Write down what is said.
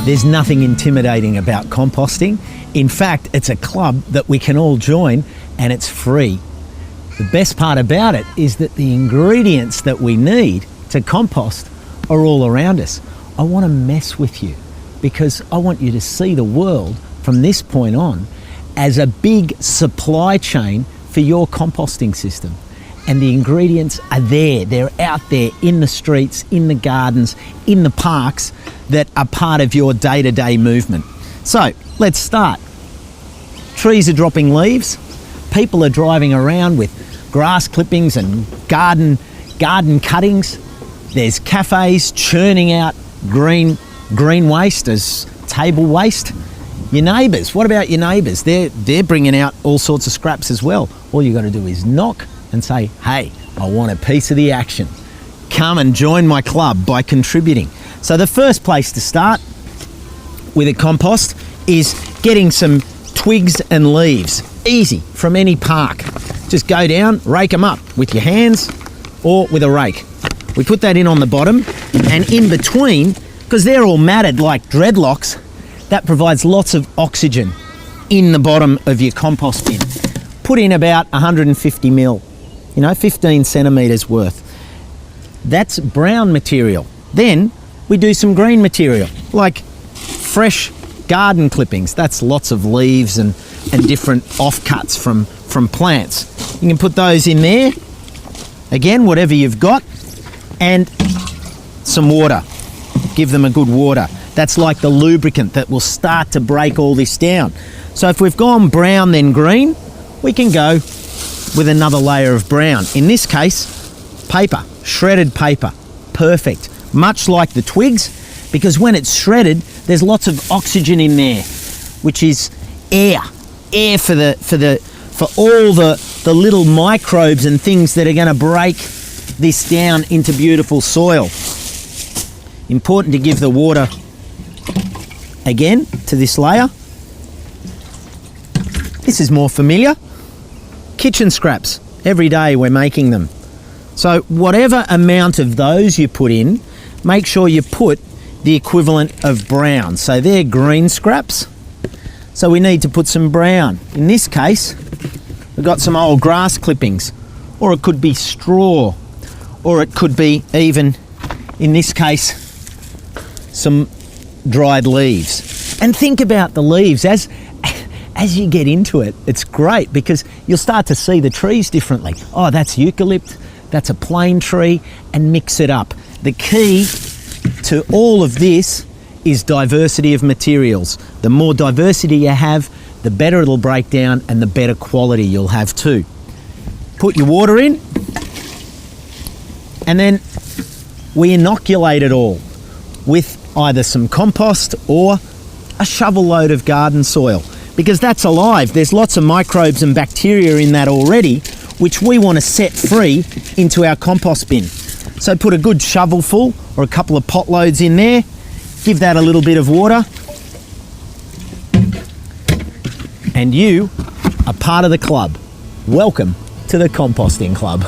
There's nothing intimidating about composting. In fact, it's a club that we can all join and it's free. The best part about it is that the ingredients that we need to compost are all around us. I want to mess with you because I want you to see the world from this point on as a big supply chain for your composting system. And the ingredients are there. They're out there in the streets, in the gardens, in the parks that are part of your day-to-day movement. So let's start. Trees are dropping leaves. People are driving around with grass clippings and garden cuttings. There's cafes churning out green waste as table waste. Your neighbours, what about your neighbours? They're bringing out all sorts of scraps as well. All you got to do is knock and say, hey, I want a piece of the action. Come and join my club by contributing. So the first place to start with a compost is getting some twigs and leaves. Easy, from any park. Just go down, rake them up with your hands or with a rake. We put that in on the bottom, and in between, because they're all matted like dreadlocks, that provides lots of oxygen in the bottom of your compost bin. Put in about 150 mil, 15 centimetres worth. That's brown material. Then we do some green material, like fresh garden clippings. That's lots of leaves and different offcuts from plants. You can put those in there. Again, whatever you've got. And some water. Give them a good water. That's like the lubricant that will start to break all this down. So if we've gone brown then green, we can go with another layer of brown. In this case, paper, shredded paper. Perfect. Much like the twigs, because when it's shredded, there's lots of oxygen in there, which is air. Air for all the little microbes and things that are going to break this down into beautiful soil. Important to give the water again to this layer. This is more familiar. Kitchen scraps. Every day we're making them. So whatever amount of those you put in, make sure you put the equivalent of brown. So they're green scraps. So we need to put some brown. In this case, we've got some old grass clippings, or it could be straw, or it could be even, in this case, some dried leaves. And think about the leaves. As you get into it, it's great because you'll start to see the trees differently. Oh, that's eucalypt, that's a plane tree, and mix it up. The key to all of this is diversity of materials. The more diversity you have, the better it'll break down and the better quality you'll have too. Put your water in, and then we inoculate it all with either some compost or a shovel load of garden soil, because that's alive. There's lots of microbes and bacteria in that already, which we want to set free into our compost bin. So put a good shovelful or a couple of pot loads in there, give that a little bit of water, and you are part of the club. Welcome to the Composting Club.